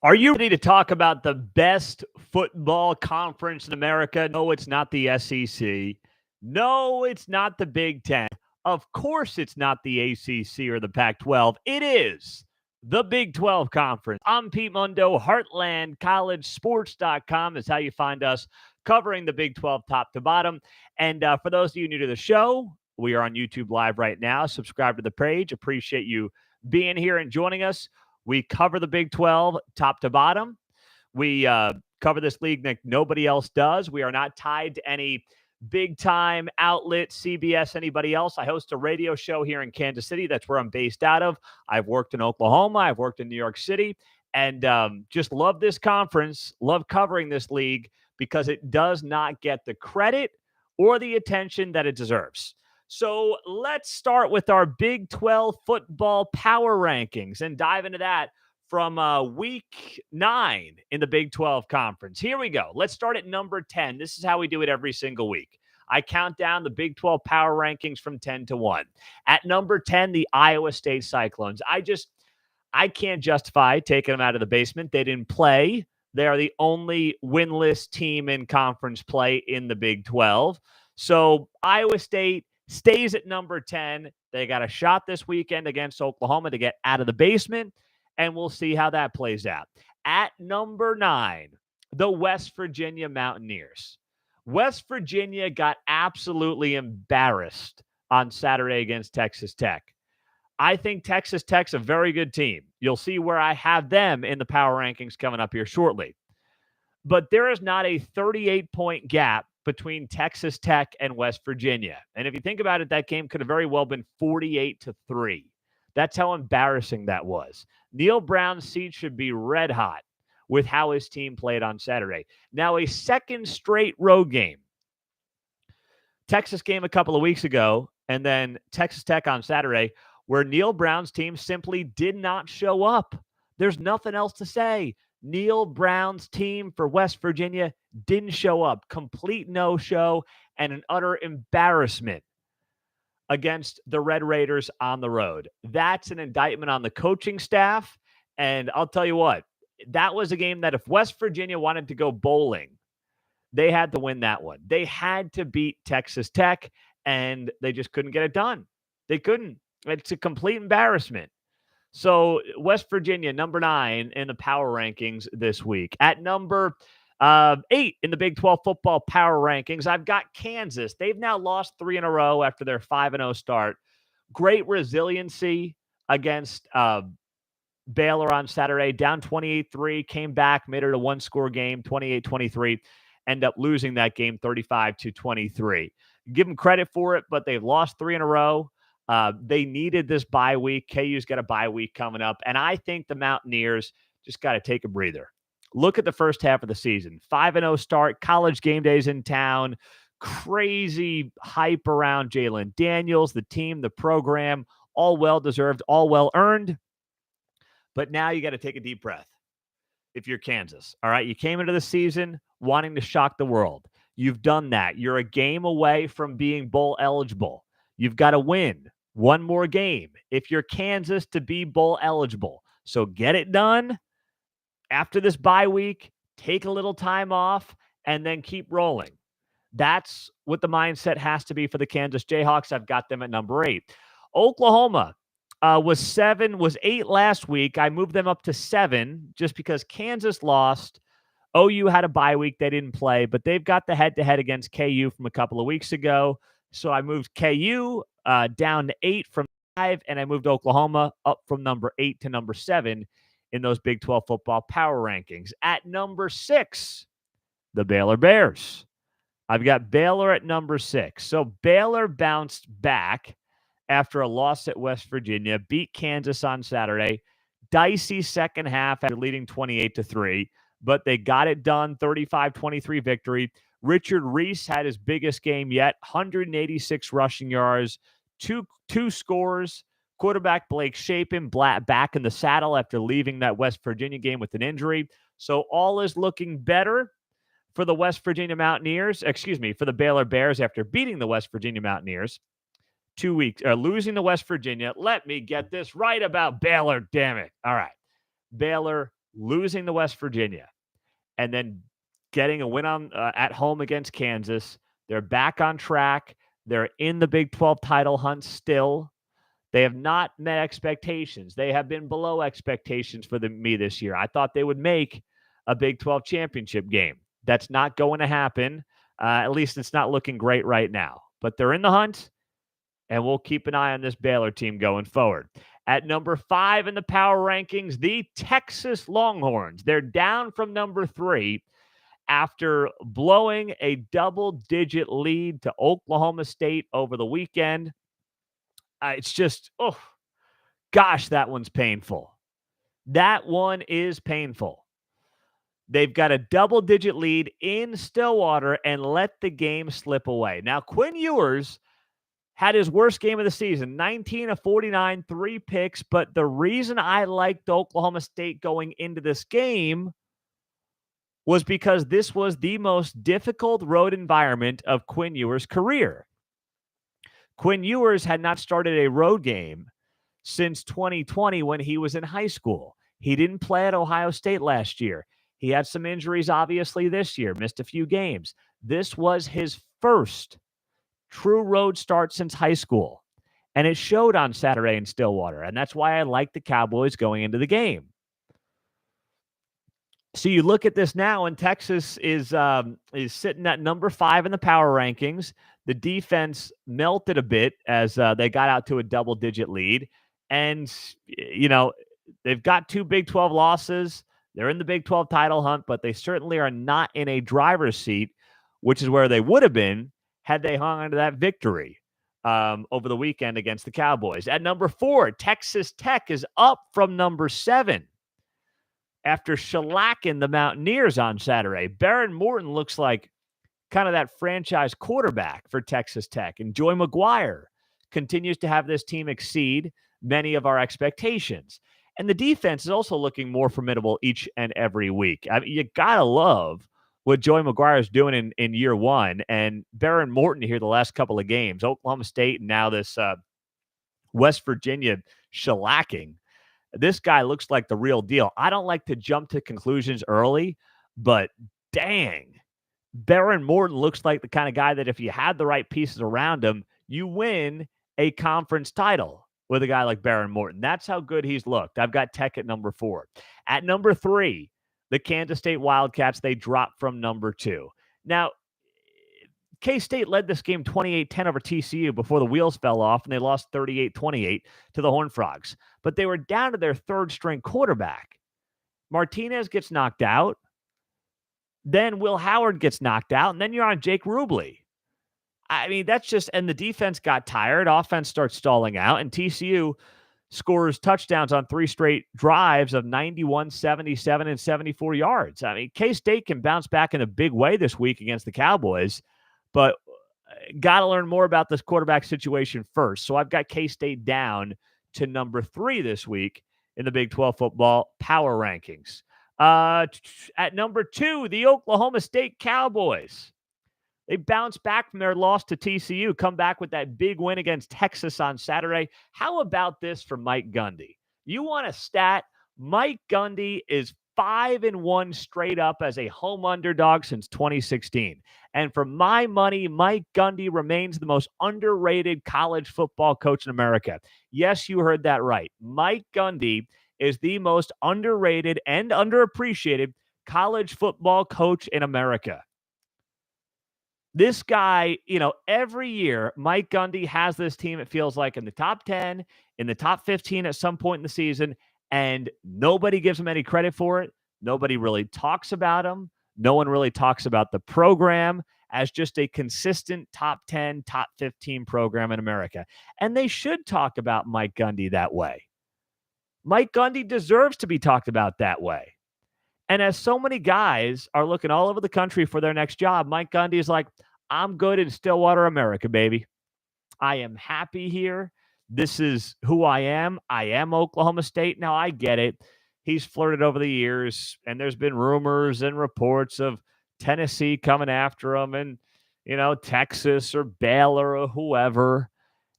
Are you ready to talk about the best football conference in America? No, it's not the SEC. No, it's not the Big Ten. Of course, it's not the ACC or the Pac 12. It is the Big 12 Conference. I'm Pete Mundo. HeartlandCollegeSports.com is how you find us covering the Big 12 top to bottom. And for those of you new to the show, we are on YouTube Live right now. Subscribe to the page. Appreciate you being here and joining us. We cover the Big 12 top to bottom. We cover this league like nobody else does. We are not tied to any big time outlet, CBS, anybody else. I host a radio show here in Kansas City. That's where I'm based out of. I've worked in Oklahoma. I've worked in New York City. And just love this conference, love covering this league because it does not get the credit or the attention that it deserves. So let's start with our Big 12 football power rankings and dive into that from week 9 in the Big 12 conference. Here we go. Let's start at number 10. This is how we do it every single week. I count down the Big 12 power rankings from 10 to 1. At number 10, the Iowa State Cyclones. I can't justify taking them out of the basement. They didn't play. They are the only winless team in conference play in the Big 12. So Iowa State stays at number 10. They got a shot this weekend against Oklahoma to get out of the basement, and we'll see how that plays out. At number 9, the West Virginia Mountaineers. West Virginia got absolutely embarrassed on Saturday against Texas Tech. I think Texas Tech's a very good team. You'll see where I have them in the power rankings coming up here shortly. But there is not a 38-point gap between Texas Tech and West Virginia. And if you think about it, that game could have very well been 48-3. That's how embarrassing that was. Neil Brown's seat should be red hot with how his team played on Saturday. Now, a second straight road game. Texas game a couple of weeks ago, and then Texas Tech on Saturday, where Neil Brown's team simply did not show up. There's nothing else to say. Neil Brown's team for West Virginia didn't show up. Complete no-show and an utter embarrassment against the Red Raiders on the road. That's an indictment on the coaching staff. And I'll tell you what, that was a game that if West Virginia wanted to go bowling, they had to win that one. They had to beat Texas Tech, and they just couldn't get it done. They couldn't. It's a complete embarrassment. So West Virginia, number 9 in the power rankings this week. At number 8 in the Big 12 football power rankings, I've got Kansas. They've now lost 3 in a row after their 5-0 start. Great resiliency against Baylor on Saturday, down 28-3, came back, made it a one-score game, 28-23, end up losing that game 35-23. Give them credit for it, but they've lost 3 in a row. They needed this bye week. KU's got a bye week coming up. And I think the Mountaineers just got to take a breather. Look at the first half of the season. 5-0 start, college game days in town, crazy hype around Jalen Daniels, the team, the program, all well-deserved, all well-earned. But now you got to take a deep breath if you're Kansas. All right, you came into the season wanting to shock the world. You've done that. You're a game away from being bowl eligible. You've got to win one more game if you're Kansas to be bowl eligible. So get it done after this bye week, take a little time off, and then keep rolling. That's what the mindset has to be for the Kansas Jayhawks. I've got them at number 8. Oklahoma was 8 last week. I moved them up to 7 just because Kansas lost. OU had a bye week. They didn't play, but they've got the head-to-head against KU from a couple of weeks ago. So I moved KU down to 8 from 5, and I moved Oklahoma up from number 8 to number 7 in those Big 12 football power rankings. At number 6, the Baylor Bears. I've got Baylor at number 6. So Baylor bounced back after a loss at West Virginia, beat Kansas on Saturday. Dicey second half after leading 28-3, but they got it done, 35-23 victory. Richard Reese had his biggest game yet, 186 rushing yards, two scores. Quarterback Blake Shapen back in the saddle after leaving that West Virginia game with an injury. So all is looking better for the West Virginia Mountaineers, for the Baylor Bears after beating the West Virginia Mountaineers 2 weeks, losing to West Virginia. Let me get this right about Baylor, damn it. All right. Baylor losing to West Virginia, and then getting a win on at home against Kansas. They're back on track. They're in the Big 12 title hunt still. They have not met expectations. They have been below expectations for me this year. I thought they would make a Big 12 championship game. That's not going to happen. At least it's not looking great right now. But they're in the hunt, and we'll keep an eye on this Baylor team going forward. At number 5 in the power rankings, the Texas Longhorns. They're down from number 3 after blowing a double-digit lead to Oklahoma State over the weekend. It's just, oh, gosh, that one's painful. That one is painful. They've got a double-digit lead in Stillwater and let the game slip away. Now, Quinn Ewers had his worst game of the season, 19 of 49, 3 picks. But the reason I liked Oklahoma State going into this game was because this was the most difficult road environment of Quinn Ewers' career. Quinn Ewers had not started a road game since 2020 when he was in high school. He didn't play at Ohio State last year. He had some injuries, obviously, this year, missed a few games. This was his first true road start since high school, and it showed on Saturday in Stillwater, and that's why I like the Cowboys going into the game. So you look at this now, and Texas is sitting at number 5 in the power rankings. The defense melted a bit as they got out to a double-digit lead, and they've got 2 Big 12 losses. They're in the Big 12 title hunt, but they certainly are not in a driver's seat, which is where they would have been had they hung on to that victory over the weekend against the Cowboys. At number 4, Texas Tech is up from number 7 after shellacking the Mountaineers on Saturday. Baron Morton looks like kind of that franchise quarterback for Texas Tech, and Joey McGuire continues to have this team exceed many of our expectations. And the defense is also looking more formidable each and every week. I mean, you got to love what Joey McGuire is doing in year one. And Baron Morton here the last couple of games, Oklahoma State and now this West Virginia shellacking. This guy looks like the real deal. I don't like to jump to conclusions early, but dang, Baron Morton looks like the kind of guy that if you had the right pieces around him, you win a conference title with a guy like Baron Morton. That's how good he's looked. I've got Tech at number 4. At number 3, the Kansas State Wildcats, they dropped from number 2. Now, K-State led this game 28-10 over TCU before the wheels fell off, and they lost 38-28 to the Horned Frogs. But they were down to their third-string quarterback. Martinez gets knocked out. Then Will Howard gets knocked out, and then you're on Jake Rubley. I mean, that's just, and the defense got tired. Offense starts stalling out, and TCU scores touchdowns on 3 straight drives of 91, 77, and 74 yards. I mean, K-State can bounce back in a big way this week against the Cowboys, but got to learn more about this quarterback situation first. So I've got K-State down to number 3 this week in the Big 12 football power rankings. At number 2, the Oklahoma State Cowboys. They bounced back from their loss to TCU, come back with that big win against Texas on Saturday. How about this for Mike Gundy? You want a stat? Mike Gundy is 5-1 straight up as a home underdog since 2016. And for my money, Mike Gundy remains the most underrated college football coach in America. Yes, you heard that right. Mike Gundy is the most underrated and underappreciated college football coach in America. This guy, every year, Mike Gundy has this team, it feels like, in the top 10, in the top 15 at some point in the season, and nobody gives him any credit for it. Nobody really talks about him. No one really talks about the program as just a consistent top 10, top 15 program in America. And they should talk about Mike Gundy that way. Mike Gundy deserves to be talked about that way. And as so many guys are looking all over the country for their next job, Mike Gundy is like, I'm good in Stillwater, America, baby. I am happy here. This is who I am. I am Oklahoma State. Now, I get it. He's flirted over the years, and there's been rumors and reports of Tennessee coming after him and, Texas or Baylor or whoever.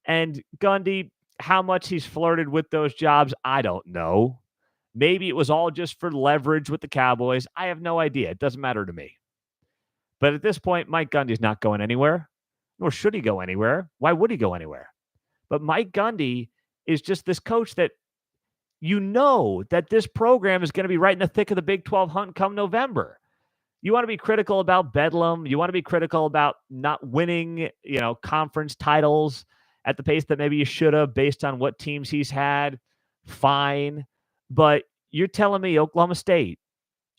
And Gundy, how much he's flirted with those jobs, I don't know. Maybe it was all just for leverage with the Cowboys. I have no idea. It doesn't matter to me. But at this point, Mike Gundy's not going anywhere, nor should he go anywhere. Why would he go anywhere? But Mike Gundy is just this coach that you know that this program is going to be right in the thick of the Big 12 hunt come November. You want to be critical about Bedlam. You want to be critical about not winning, conference titles at the pace that maybe you should have based on what teams he's had. Fine. But you're telling me Oklahoma State,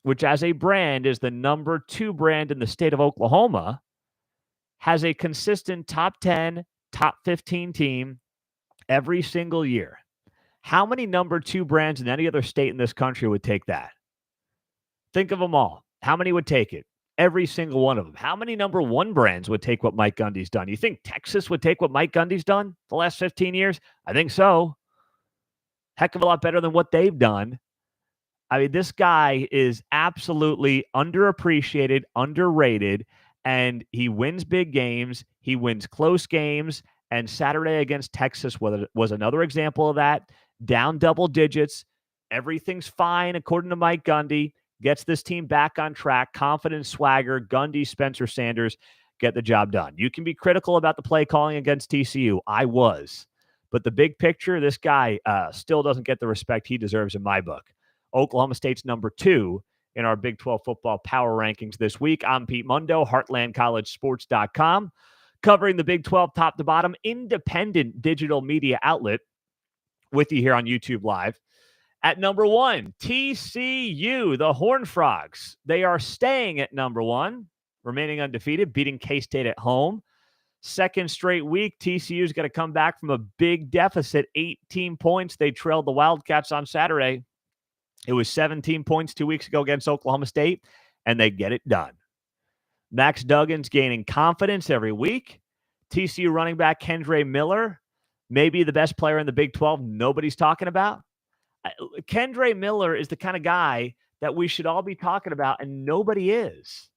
which as a brand is the number 2 brand in the state of Oklahoma, has a consistent top 10, top 15 team every single year. How many number 2 brands in any other state in this country would take that? Think of them all. How many would take it? Every single one of them. How many number 1 brands would take what Mike Gundy's done? You think Texas would take what Mike Gundy's done the last 15 years? I think so. Heck of a lot better than what they've done. I mean, this guy is absolutely underappreciated, underrated, and he wins big games. He wins close games. And Saturday against Texas was another example of that. Down double digits. Everything's fine, according to Mike Gundy. Gets this team back on track. Confidence, swagger, Gundy, Spencer Sanders get the job done. You can be critical about the play calling against TCU. I was. But the big picture, this guy still doesn't get the respect he deserves in my book. Oklahoma State's number 2 in our Big 12 football power rankings this week. I'm Pete Mundo, HeartlandCollegeSports.com, covering the Big 12 top to bottom, independent digital media outlet with you here on YouTube Live. At number 1, TCU, the Horned Frogs. They are staying at number 1, remaining undefeated, beating K-State at home. Second straight week, TCU's got to come back from a big deficit, 18 points. They trailed the Wildcats on Saturday. It was 17 points 2 weeks ago against Oklahoma State, and they get it done. Max Duggan's gaining confidence every week. TCU running back Kendre Miller, maybe the best player in the Big 12 nobody's talking about. Kendre Miller is the kind of guy that we should all be talking about, and nobody is.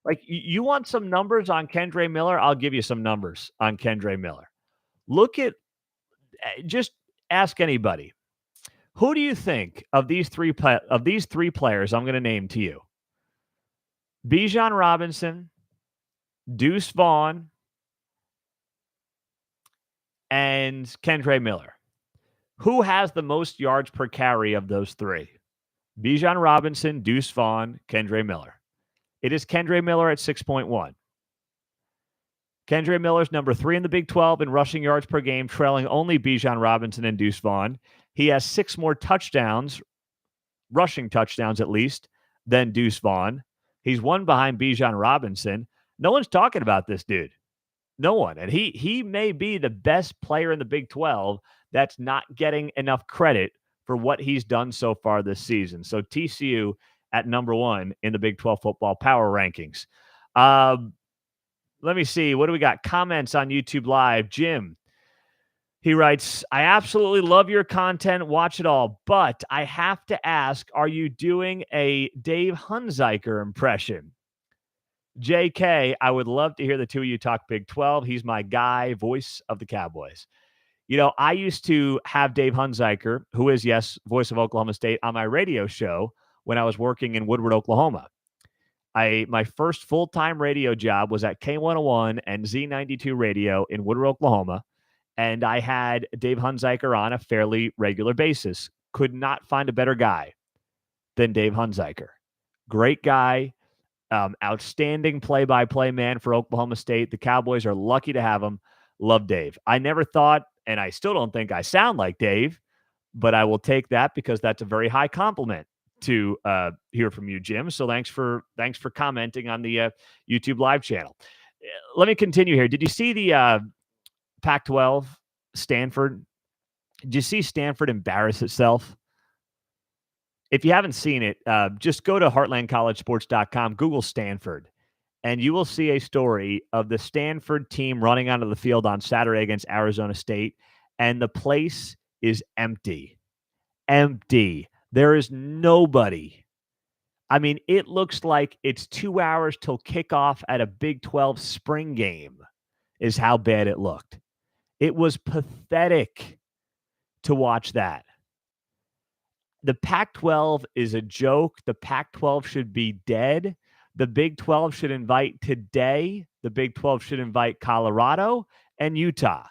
Like, you want some numbers on Kendre Miller? I'll give you some numbers on Kendre Miller. Just ask anybody. Who do you think of these three players I'm going to name to you? Bijan Robinson, Deuce Vaughn, and Kendre Miller. Who has the most yards per carry of those 3? Bijan Robinson, Deuce Vaughn, Kendre Miller. It is Kendre Miller at 6.1. Kendre Miller's number 3 in the Big 12 in rushing yards per game, trailing only Bijan Robinson and Deuce Vaughn. He has 6 more touchdowns, rushing touchdowns at least, than Deuce Vaughn. He's 1 behind Bijan Robinson. No one's talking about this dude. No one. And he may be the best player in the Big 12 that's not getting enough credit for what he's done so far this season. So TCU at number 1 in the Big 12 football power rankings. Let me see. What do we got? Comments on YouTube Live. Jim, he writes, I absolutely love your content. Watch it all. But I have to ask, are you doing a Dave Hunziker impression? JK, I would love to hear the two of you talk Big 12. He's my guy, voice of the Cowboys. I used to have Dave Hunziker, who is, yes, voice of Oklahoma State, on my radio show when I was working in Woodward, Oklahoma. My first full-time radio job was at K101 and Z92 Radio in Woodward, Oklahoma, and I had Dave Hunziker on a fairly regular basis. Could not find a better guy than Dave Hunziker. Great guy, outstanding play-by-play man for Oklahoma State. The Cowboys are lucky to have him. Love Dave. I never thought, and I still don't think I sound like Dave, but I will take that because that's a very high compliment to hear from you, Jim. So thanks for commenting on the YouTube live channel. Let me continue here. Did you see the Pac-12 Stanford? Did you see Stanford embarrass itself? If you haven't seen it, just go to HeartlandCollegeSports.com, Google Stanford, and you will see a story of the Stanford team running onto the field on Saturday against Arizona State, and the place is empty. Empty. There is nobody. I mean, it looks like it's 2 hours till kickoff at a Big 12 spring game is how bad it looked. It was pathetic to watch that. The Pac-12 is a joke. The Pac-12 should be dead. The Big 12 should invite today. The Big 12 should invite Colorado and Utah.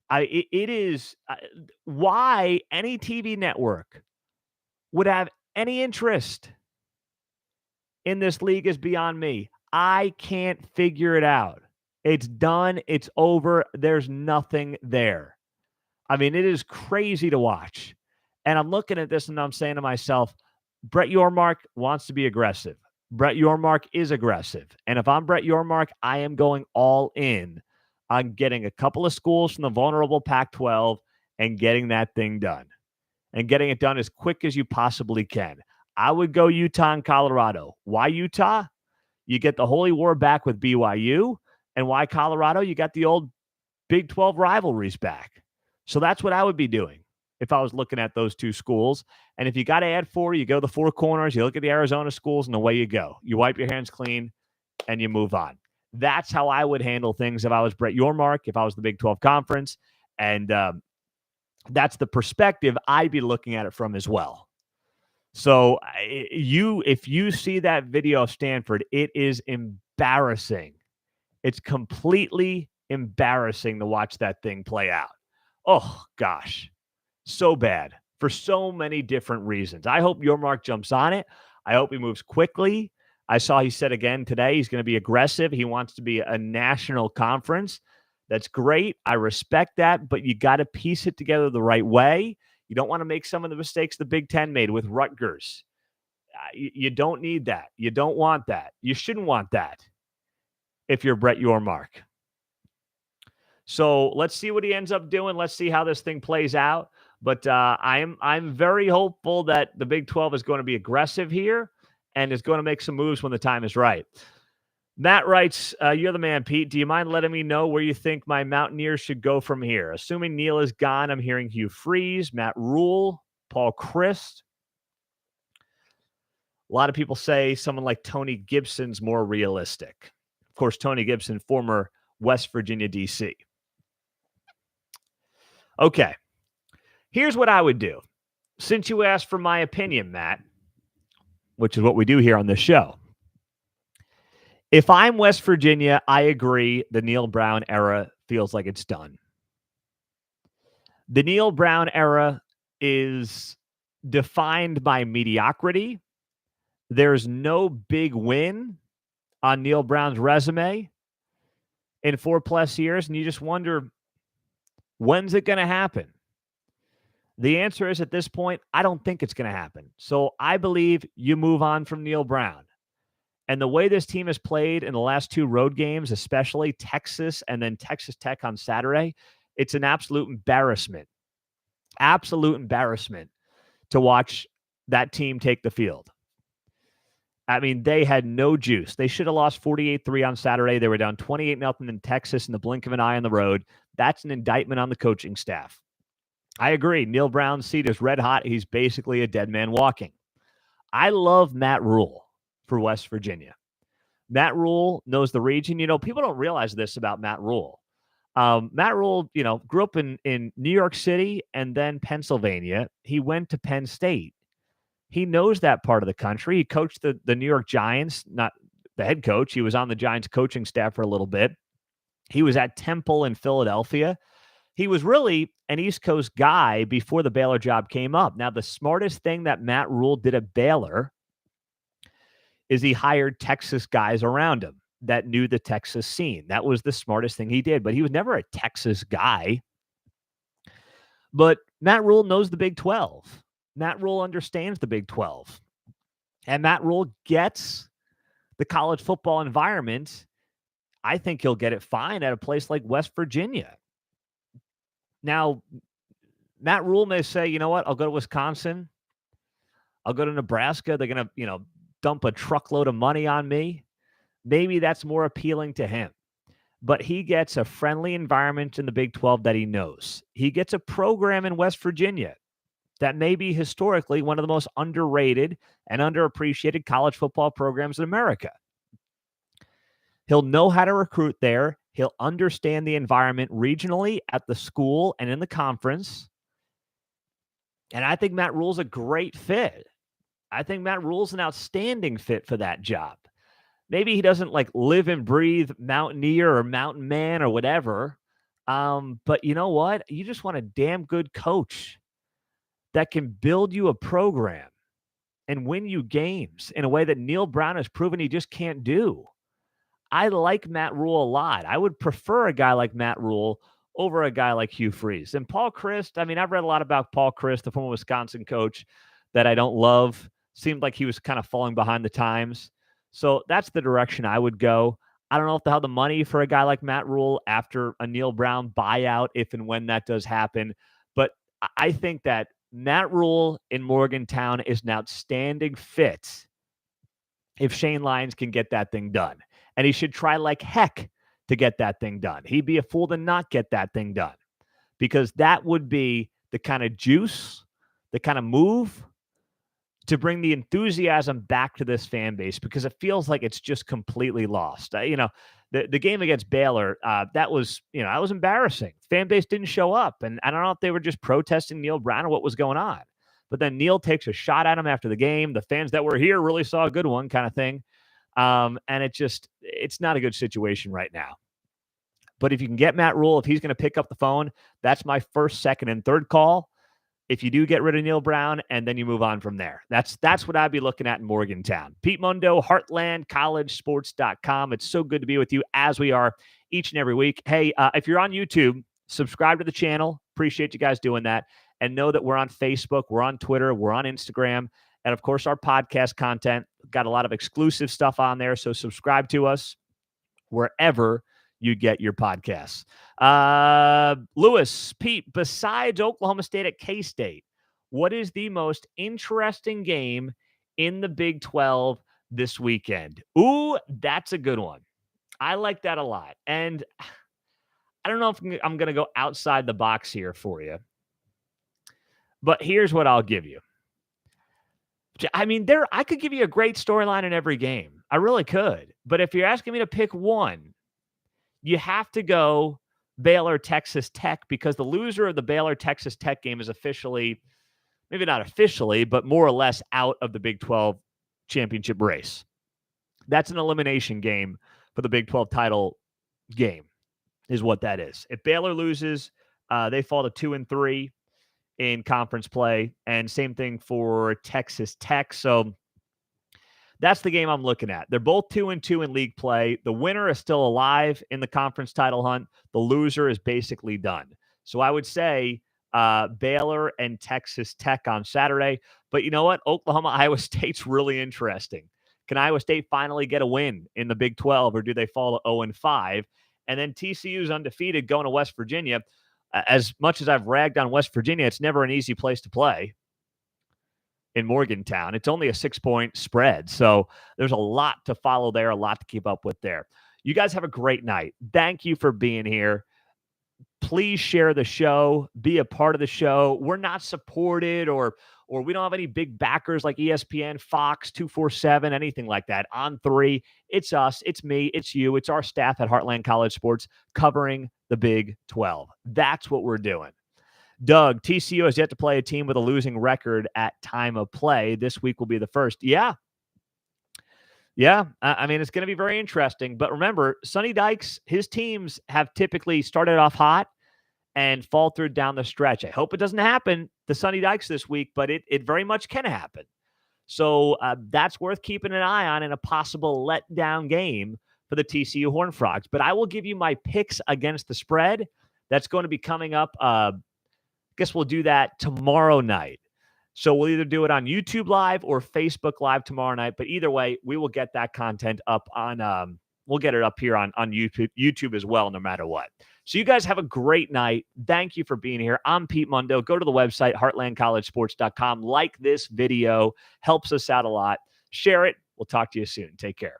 It is why any TV network would have any interest in this league is beyond me. I can't figure it out. It's done. It's over. There's nothing there. I mean, it is crazy to watch. And I'm looking at this and I'm saying to myself, Brett Yormark wants to be aggressive. Brett Yormark is aggressive. And if I'm Brett Yormark, I am going all in on getting a couple of schools from the vulnerable Pac-12 and getting that thing done. And getting it done as quick as you possibly can. I would go Utah and Colorado. Why Utah? You get the Holy War back with BYU. And why Colorado? You got the old Big 12 rivalries back. So that's what I would be doing if I was looking at those two schools. And if you got to add 4, you go to the 4 corners, you look at the Arizona schools, and away you go. You wipe your hands clean, and you move on. That's how I would handle things if I was Brett Yormark, if I was the Big 12 Conference. And that's the perspective I'd be looking at it from as well. So if you see that video of Stanford, it is embarrassing. It's completely embarrassing to watch that thing play out. Oh, gosh. So bad for so many different reasons. I hope Yormark jumps on it. I hope he moves quickly. I saw he said again today he's going to be aggressive. He wants to be a national conference. That's great. I respect that, but you got to piece it together the right way. You don't want to make some of the mistakes the Big Ten made with Rutgers. You don't need that. You don't want that. You shouldn't want that if you're Brett Yormark. So let's see what he ends up doing. Let's see how this thing plays out. But I'm very hopeful that the Big 12 is going to be aggressive here and is going to make some moves when the time is right. Matt writes, you're the man, Pete. Do you mind letting me know where you think my Mountaineers should go from here? Assuming Neal is gone, I'm hearing Hugh Freeze, Matt Rule, Paul Christ. A lot of people say someone like Tony Gibson's more realistic. Of course, Tony Gibson, former West Virginia DC. Okay, here's what I would do. Since you asked for my opinion, Matt, which is what we do here on this show. If I'm West Virginia, I agree the Neal Brown era feels like it's done. The Neal Brown era is defined by mediocrity. There's no big win on Neal Brown's resume in 4+ years, and you just wonder, when's it going to happen? The answer is, at this point, I don't think it's going to happen. So I believe you move on from Neal Brown. And the way this team has played in the last 2 road games, especially Texas and then Texas Tech on Saturday, it's an absolute embarrassment. Absolute embarrassment to watch that team take the field. I mean, they had no juice. They should have lost 48-3 on Saturday. They were down 28-0 in Texas in the blink of an eye on the road. That's an indictment on the coaching staff. I agree. Neal Brown's seat is red hot. He's basically a dead man walking. I love Matt Rule for West Virginia. Matt Rule knows the region. You know, people don't realize this about Matt Rule. Matt Rule, you know, grew up in New York City and then Pennsylvania. He went to Penn State. He knows that part of the country. He coached the New York Giants, not the head coach. He was on the Giants coaching staff for a little bit. He was at Temple in Philadelphia. He was really an East Coast guy before the Baylor job came up. Now, the smartest thing that Matt Rule did at Baylor is he hired Texas guys around him that knew the Texas scene. That was the smartest thing he did, but he was never a Texas guy. But Matt Rule knows the Big 12. Matt Rule understands the Big 12. And Matt Rule gets the college football environment. I think he'll get it fine at a place like West Virginia. Now, Matt Rule may say, you know what, I'll go to Wisconsin. I'll go to Nebraska. They're going to, dump a truckload of money on me. Maybe that's more appealing to him. But he gets a friendly environment in the Big 12 that he knows. He gets a program in West Virginia that may be historically one of the most underrated and underappreciated college football programs in America. He'll know how to recruit there. He'll understand the environment regionally at the school and in the conference. And I think Matt Rule's a great fit. I think Matt Rule's an outstanding fit for that job. Maybe he doesn't like live and breathe mountaineer or mountain man or whatever. But you know what? You just want a damn good coach that can build you a program and win you games in a way that Neil Brown has proven he just can't do. I like Matt Rule a lot. I would prefer a guy like Matt Rule over a guy like Hugh Freeze. And Paul Chryst, I mean, I've read a lot about Paul Chryst, the former Wisconsin coach that I don't love. Seemed like he was kind of falling behind the times. So that's the direction I would go. I don't know if they'll have the money for a guy like Matt Rule after a Neil Brown buyout, if and when that does happen. But I think that Matt Rule in Morgantown is an outstanding fit if Shane Lyons can get that thing done. And he should try like heck to get that thing done. He'd be a fool to not get that thing done, because that would be the kind of juice, the kind of move to bring the enthusiasm back to this fan base, because it feels like it's just completely lost. The game against Baylor, that was embarrassing. Fan base didn't show up. And I don't know if they were just protesting Neil Brown or what was going on. But then Neil takes a shot at him after the game. The fans that were here really saw a good one, kind of thing. And it's not a good situation right now. But if you can get Matt Rule, if he's going to pick up the phone, that's my first, second, and third call. If you do get rid of Neil Brown, and then you move on from there. That's what I'd be looking at in Morgantown. Pete Mundo, HeartlandCollegeSports.com. It's so good to be with you, as we are each and every week. Hey, if you're on YouTube, subscribe to the channel. Appreciate you guys doing that. And know that we're on Facebook, we're on Twitter, we're on Instagram, and of course, our podcast content. Got a lot of exclusive stuff on there, so subscribe to us wherever you get your podcasts. Lewis, Pete, besides Oklahoma State at K-State, what is the most interesting game in the Big 12 this weekend? Ooh, that's a good one. I like that a lot. And I don't know if I'm going to go outside the box here for you, but here's what I'll give you. I mean, I could give you a great storyline in every game. I really could. But if you're asking me to pick one, you have to go Baylor, Texas Tech, because the loser of the Baylor, Texas Tech game is officially, maybe not officially, but more or less out of the Big 12 championship race. That's an elimination game for the Big 12 title game, is what that is. If Baylor loses, they fall to 2-3 in conference play, and same thing for Texas Tech. So that's the game I'm looking at. They're both 2-2 in league play. The winner is still alive in the conference title hunt. The loser is basically done. So I would say Baylor and Texas Tech on Saturday. But you know what? Oklahoma, Iowa State's really interesting. Can Iowa State finally get a win in the Big 12, or do they fall to 0-5? And then TCU's undefeated going to West Virginia. As much as I've ragged on West Virginia, it's never an easy place to play in Morgantown. It's only a 6-point spread. So there's a lot to follow there, a lot to keep up with there. You guys have a great night. Thank you for being here. Please share the show, be a part of the show. We're not supported or we don't have any big backers like ESPN, Fox, 247, anything like that. On3, it's us, it's me, it's you, it's our staff at Heartland College Sports covering the Big 12. That's what we're doing. Doug, TCU has yet to play a team with a losing record at time of play. This week will be the first. Yeah. I mean, it's going to be very interesting. But remember, Sonny Dykes, his teams have typically started off hot and faltered down the stretch. I hope it doesn't happen to Sonny Dykes this week, but it very much can happen. So that's worth keeping an eye on in a possible letdown game for the TCU Horned Frogs. But I will give you my picks against the spread. That's going to be coming up. Guess we'll do that tomorrow night. So we'll either do it on YouTube Live or Facebook Live tomorrow night. But either way, we will get that content up on, we'll get it up here on YouTube as well, no matter what. So you guys have a great night. Thank you for being here. I'm Pete Mundo. Go to the website, heartlandcollegesports.com. Like this video. Helps us out a lot. Share it. We'll talk to you soon. Take care.